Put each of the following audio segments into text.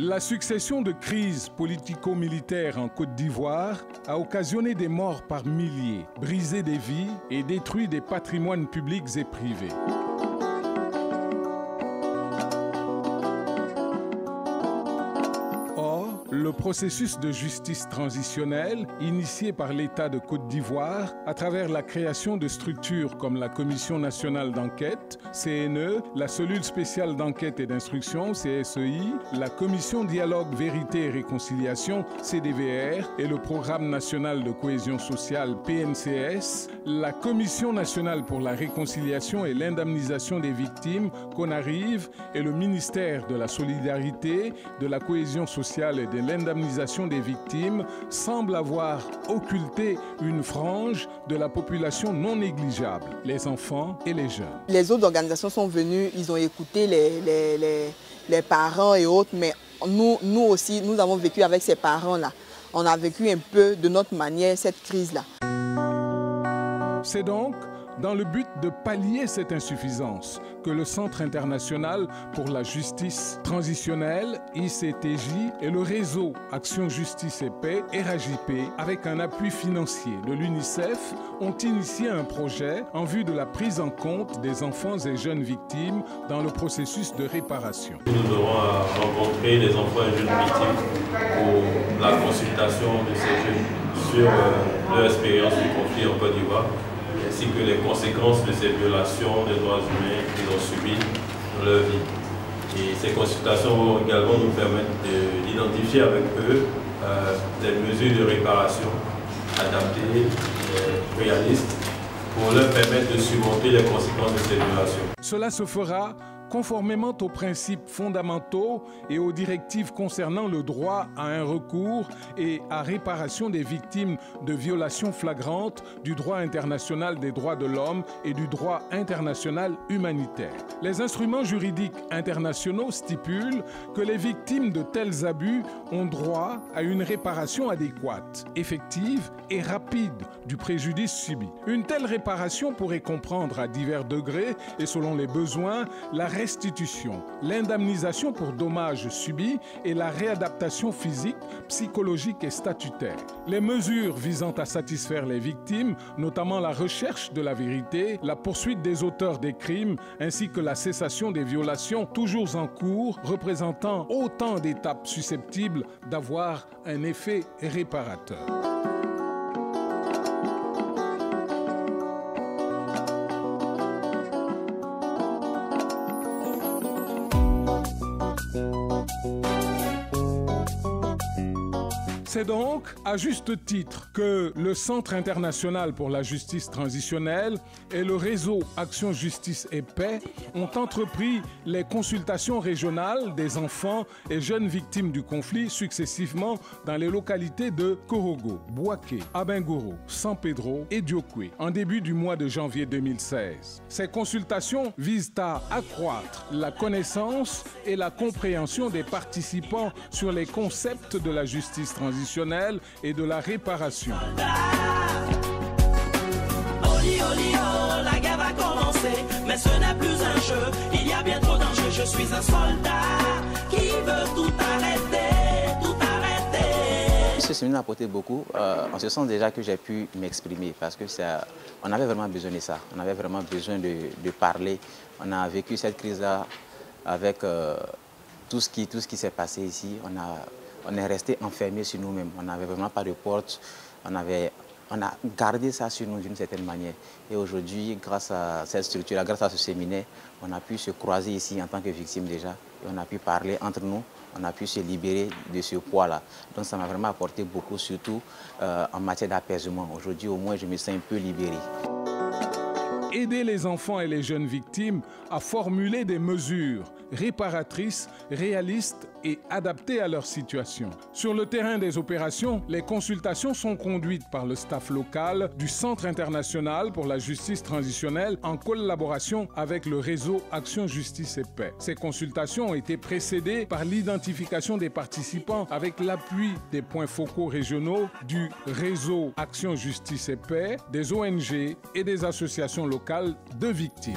La succession de crises politico-militaires en Côte d'Ivoire a occasionné des morts par milliers, brisé des vies et détruit des patrimoines publics et privés. Le processus de justice transitionnelle, initié par l'État de Côte d'Ivoire à travers la création de structures comme la Commission nationale d'enquête, CNE, la cellule spéciale d'enquête et d'instruction, CSEI, la Commission dialogue vérité et réconciliation, CDVR, et le Programme national de cohésion sociale, PNCS, la Commission nationale pour la réconciliation et l'indemnisation des victimes, CONARIV, et le ministère de la solidarité, de la cohésion sociale et de l'indemnisation des victimes semble avoir occulté une frange de la population non négligeable, les enfants et les jeunes. Les autres organisations sont venues, ils ont écouté les parents et autres, mais nous aussi, nous avons vécu avec ces parents-là. On a vécu un peu de notre manière cette crise-là. C'est donc dans le but de pallier cette insuffisance que le Centre international pour la justice transitionnelle, ICTJ, et le réseau Action Justice et Paix, RAJP, avec un appui financier de l'UNICEF, ont initié un projet en vue de la prise en compte des enfants et jeunes victimes dans le processus de réparation. Nous aurons rencontré les enfants et jeunes victimes pour la consultation de ces jeunes sur leur expérience du conflit en Côte d'Ivoire, ainsi que les conséquences de ces violations des droits humains qu'ils ont subies dans leur vie. Et ces consultations vont également nous permettre d'identifier avec eux des mesures de réparation adaptées, réalistes, pour leur permettre de surmonter les conséquences de ces violations. Cela se fera conformément aux principes fondamentaux et aux directives concernant le droit à un recours et à réparation des victimes de violations flagrantes du droit international des droits de l'homme et du droit international humanitaire. Les instruments juridiques internationaux stipulent que les victimes de tels abus ont droit à une réparation adéquate, effective et rapide du préjudice subi. Une telle réparation pourrait comprendre à divers degrés et selon les besoins la restitution, l'indemnisation pour dommages subis et la réadaptation physique, psychologique et statutaire. Les mesures visant à satisfaire les victimes, notamment la recherche de la vérité, la poursuite des auteurs des crimes ainsi que la cessation des violations toujours en cours, représentant autant d'étapes susceptibles d'avoir un effet réparateur. C'est donc à juste titre que le Centre international pour la justice transitionnelle et le réseau Action Justice et Paix ont entrepris les consultations régionales des enfants et jeunes victimes du conflit successivement dans les localités de Korogo, Bouaké, Abingoro, San Pedro et Diokwe en début du mois de janvier 2016. Ces consultations visent à accroître la connaissance et la compréhension des participants sur les concepts de la justice transitionnelle et de la réparation. La guerre va commencer, mais ce n'est plus un jeu. Il y a bien trop d'enjeux. Je suis un soldat qui veut tout arrêter, tout arrêter. Ce séminaire a apporté beaucoup. En ce sens déjà que j'ai pu m'exprimer parce que on avait vraiment besoin de ça. On avait vraiment besoin de parler. On a vécu cette crise-là avec tout ce qui s'est passé ici. On est resté enfermés sur nous-mêmes. On n'avait vraiment pas de porte. On a gardé ça sur nous d'une certaine manière. Et aujourd'hui, grâce à cette structure, grâce à ce séminaire, on a pu se croiser ici en tant que victime déjà. Et on a pu parler entre nous. On a pu se libérer de ce poids-là. Donc ça m'a vraiment apporté beaucoup, surtout en matière d'apaisement. Aujourd'hui, au moins, je me sens un peu libéré. Aider les enfants et les jeunes victimes à formuler des mesures réparatrices, réalistes et adaptées à leur situation. Sur le terrain des opérations, les consultations sont conduites par le staff local du Centre international pour la justice transitionnelle en collaboration avec le réseau Action Justice et Paix. Ces consultations ont été précédées par l'identification des participants avec l'appui des points focaux régionaux du réseau Action Justice et Paix, des ONG et des associations locales de victimes.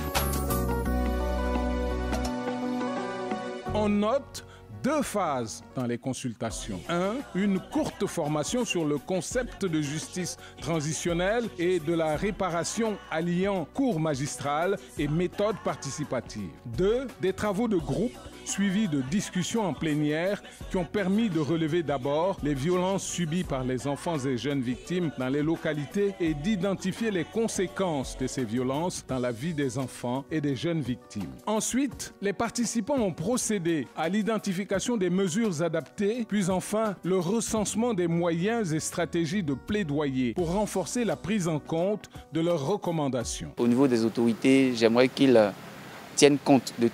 On note 2 phases dans les consultations. 1. Une courte formation sur le concept de justice transitionnelle et de la réparation alliant cours magistral et méthode participative. 2. Des travaux de groupe suivis de discussions en plénière qui ont permis de relever d'abord les violences subies par les enfants et jeunes victimes dans les localités et d'identifier les conséquences de ces violences dans la vie des enfants et des jeunes victimes. Ensuite, les participants ont procédé à l'identification des mesures adaptées, puis enfin le recensement des moyens et stratégies de plaidoyer pour renforcer la prise en compte de leurs recommandations. Au niveau des autorités, j'aimerais qu'ils tiennent compte de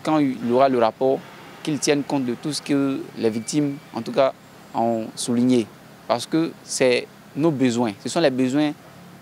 quand il aura le rapport, qu'ils tiennent compte de tout ce que les victimes, en tout cas, ont souligné. Parce que c'est nos besoins, ce sont les besoins,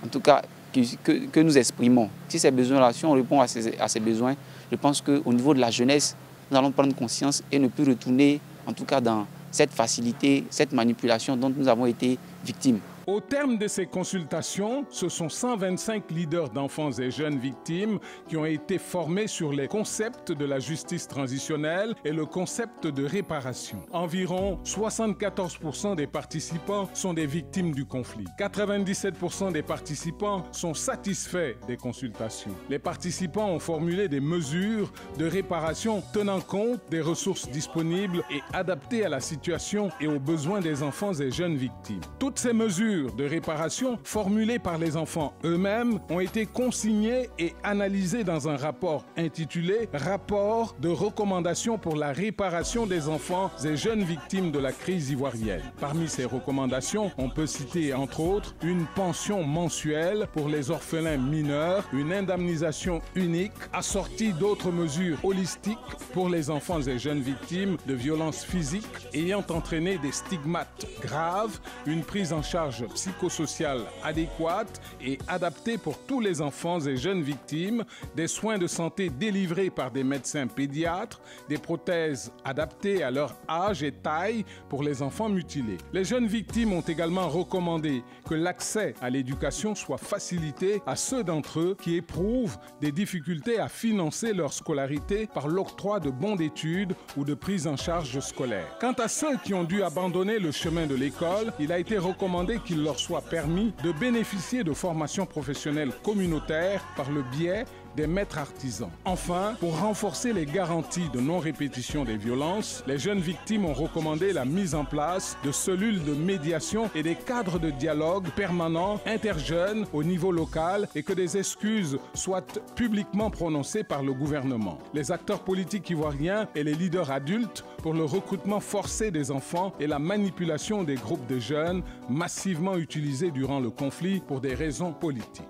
en tout cas, que nous exprimons. Si ces besoins-là, si on répond à ces besoins, je pense qu'au niveau de la jeunesse, nous allons prendre conscience et ne plus retourner, en tout cas, dans cette facilité, cette manipulation dont nous avons été victimes. Au terme de ces consultations, ce sont 125 leaders d'enfants et jeunes victimes qui ont été formés sur les concepts de la justice transitionnelle et le concept de réparation. Environ 74% des participants sont des victimes du conflit. 97% des participants sont satisfaits des consultations. Les participants ont formulé des mesures de réparation tenant compte des ressources disponibles et adaptées à la situation et aux besoins des enfants et jeunes victimes. Toutes ces mesures de réparation formulées par les enfants eux-mêmes ont été consignées et analysées dans un rapport intitulé « Rapport de recommandation pour la réparation des enfants et jeunes victimes de la crise ivoirienne ». Parmi ces recommandations, on peut citer entre autres une pension mensuelle pour les orphelins mineurs, une indemnisation unique assortie d'autres mesures holistiques pour les enfants et jeunes victimes de violences physiques ayant entraîné des stigmates graves, une prise en charge psychosociale adéquate et adaptée pour tous les enfants et jeunes victimes, des soins de santé délivrés par des médecins pédiatres, des prothèses adaptées à leur âge et taille pour les enfants mutilés. Les jeunes victimes ont également recommandé que l'accès à l'éducation soit facilité à ceux d'entre eux qui éprouvent des difficultés à financer leur scolarité par l'octroi de bons d'études ou de prise en charge scolaire. Quant à ceux qui ont dû abandonner le chemin de l'école, il a été recommandé qu'il leur soit permis de bénéficier de formations professionnelles communautaires par le biais des maîtres artisans. Enfin, pour renforcer les garanties de non-répétition des violences, les jeunes victimes ont recommandé la mise en place de cellules de médiation et des cadres de dialogue permanents interjeunes au niveau local et que des excuses soient publiquement prononcées par le gouvernement. Les acteurs politiques ivoiriens et les leaders adultes pour le recrutement forcé des enfants et la manipulation des groupes de jeunes massivement utilisés durant le conflit pour des raisons politiques.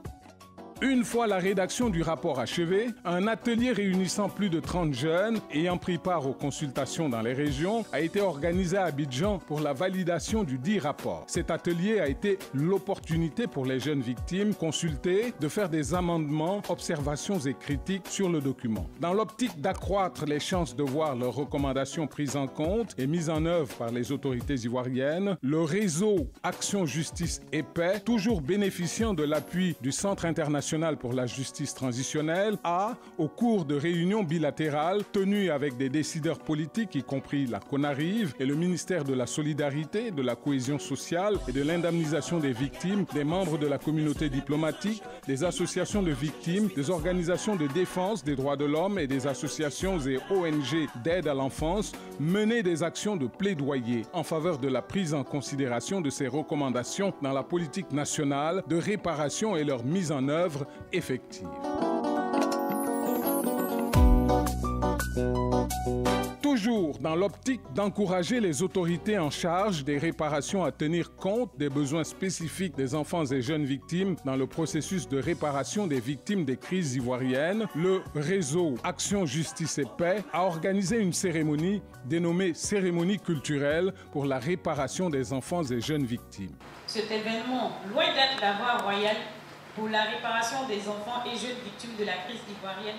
Une fois la rédaction du rapport achevée, un atelier réunissant plus de 30 jeunes ayant pris part aux consultations dans les régions a été organisé à Abidjan pour la validation du dit rapport. Cet atelier a été l'opportunité pour les jeunes victimes consultées de faire des amendements, observations et critiques sur le document. Dans l'optique d'accroître les chances de voir leurs recommandations prises en compte et mises en œuvre par les autorités ivoiriennes, le réseau Action Justice et Paix, toujours bénéficiant de l'appui du Centre international pour la justice transitionnelle, a, au cours de réunions bilatérales tenues avec des décideurs politiques, y compris la CONARIV et le ministère de la Solidarité, de la Cohésion sociale et de l'indemnisation des victimes, des membres de la communauté diplomatique, des associations de victimes, des organisations de défense des droits de l'homme et des associations et ONG d'aide à l'enfance, mené des actions de plaidoyer en faveur de la prise en considération de ces recommandations dans la politique nationale de réparation et leur mise en œuvre effective. Toujours dans l'optique d'encourager les autorités en charge des réparations à tenir compte des besoins spécifiques des enfants et jeunes victimes dans le processus de réparation des victimes des crises ivoiriennes, le réseau Action Justice et Paix a organisé une cérémonie dénommée Cérémonie culturelle pour la réparation des enfants et jeunes victimes. Cet événement, loin d'être la voie royale pour la réparation des enfants et jeunes victimes de la crise ivoirienne,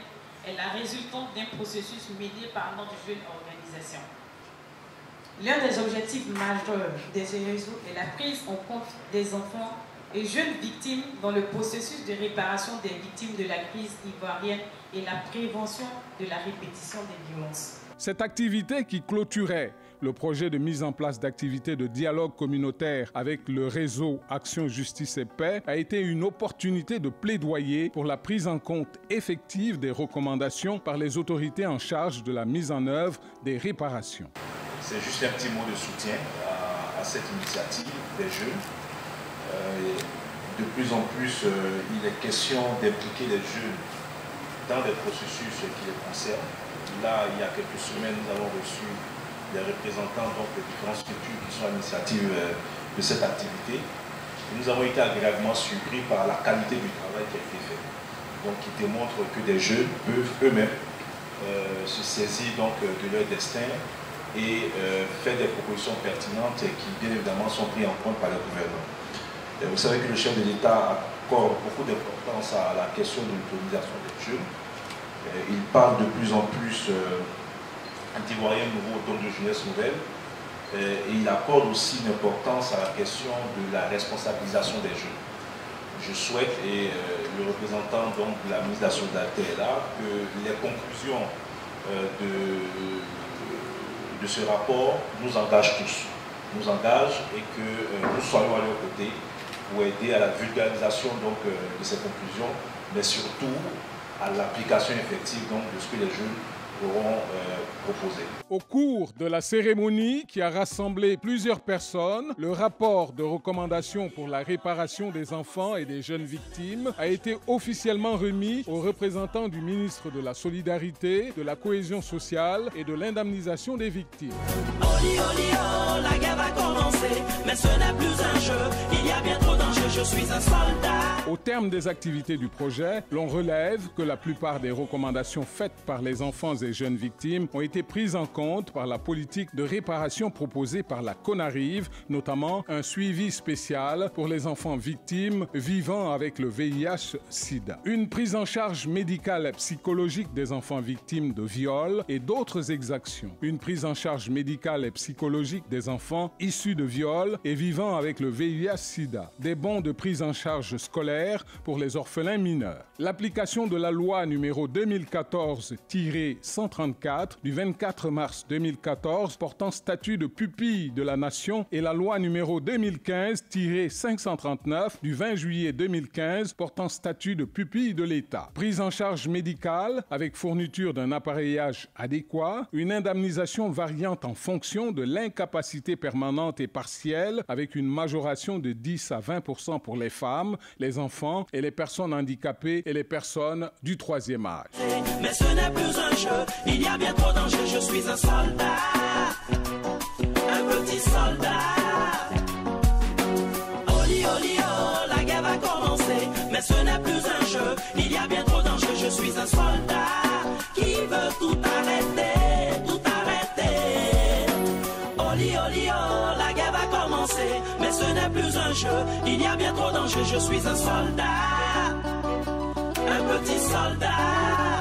est la résultante d'un processus médié par notre jeune organisation. L'un des objectifs majeurs de ce réseau est la prise en compte des enfants et jeunes victimes dans le processus de réparation des victimes de la crise ivoirienne et la prévention de la répétition des violences. Cette activité qui clôturait le projet de mise en place d'activités de dialogue communautaire avec le réseau Action, Justice et Paix a été une opportunité de plaidoyer pour la prise en compte effective des recommandations par les autorités en charge de la mise en œuvre des réparations. C'est juste un petit mot de soutien à cette initiative des jeunes. De plus en plus, il est question d'impliquer les jeunes dans des processus qui les concernent. Là, il y a quelques semaines, nous avons reçu des représentants des différentes structures qui sont à l'initiative de cette activité. Et nous avons été agréablement surpris par la qualité du travail qui a été fait. Donc, qui démontre que des jeunes peuvent eux-mêmes se saisir de leur destin et faire des propositions pertinentes qui, bien évidemment, sont prises en compte par le gouvernement. Et vous savez que le chef de l'État accorde beaucoup d'importance à la question de l'autonomisation des jeunes. Il parle de plus en plus d'Ivoiriens nouveaux, automne de jeunesse nouvelle. Et il accorde aussi une importance à la question de la responsabilisation des jeunes. Je souhaite, et le représentant de la ministre de la Solidarité est là, que les conclusions de ce rapport nous engagent tous. Nous engagent et que nous soyons à leur côté pour aider à la vulgarisation de ces conclusions, mais surtout à l'application effective de ce que les jeunes auront proposé. Au cours de la cérémonie qui a rassemblé plusieurs personnes, le rapport de recommandation pour la réparation des enfants et des jeunes victimes a été officiellement remis aux représentants du ministre de la Solidarité, de la Cohésion sociale et de l'indemnisation des victimes. Oli, oli, oh, la guerre va commencer, mais ce n'est plus un jeu, il y a bien trop d'enjeux, je suis un soldat. Au terme des activités du projet, l'on relève que la plupart des recommandations faites par les enfants et jeunes victimes ont été prises en compte par la politique de réparation proposée par la CONARIV, notamment un suivi spécial pour les enfants victimes vivant avec le VIH-Sida, une prise en charge médicale et psychologique des enfants victimes de viol et d'autres exactions, une prise en charge médicale et psychologique des enfants issus de viol et vivant avec le VIH-Sida, des bons de prise en charge scolaire pour les orphelins mineurs, l'application de la loi numéro 2014-134 du 24 mars 2014 portant statut de pupille de la nation et la loi numéro 2015-539 du 20 juillet 2015 portant statut de pupille de l'État. Prise en charge médicale avec fourniture d'un appareillage adéquat, une indemnisation variante en fonction de l'incapacité permanente et partielle avec une majoration de 10 à 20% pour les femmes, les enfants et les personnes handicapées et les personnes du troisième âge. Mais ce n'est plus un jeu, il y a bien trop d'enjeux, je suis un soldat, un petit soldat. Oli, oli, oh, la guerre va commencer, mais ce n'est plus un jeu, il y a bien trop d'enjeux, je suis un soldat qui veut tout arrêter, tout arrêter. Oli, oli, oh, la guerre va commencer, mais ce n'est plus un jeu, il y a bien trop d'enjeux, je suis un soldat, un petit soldat.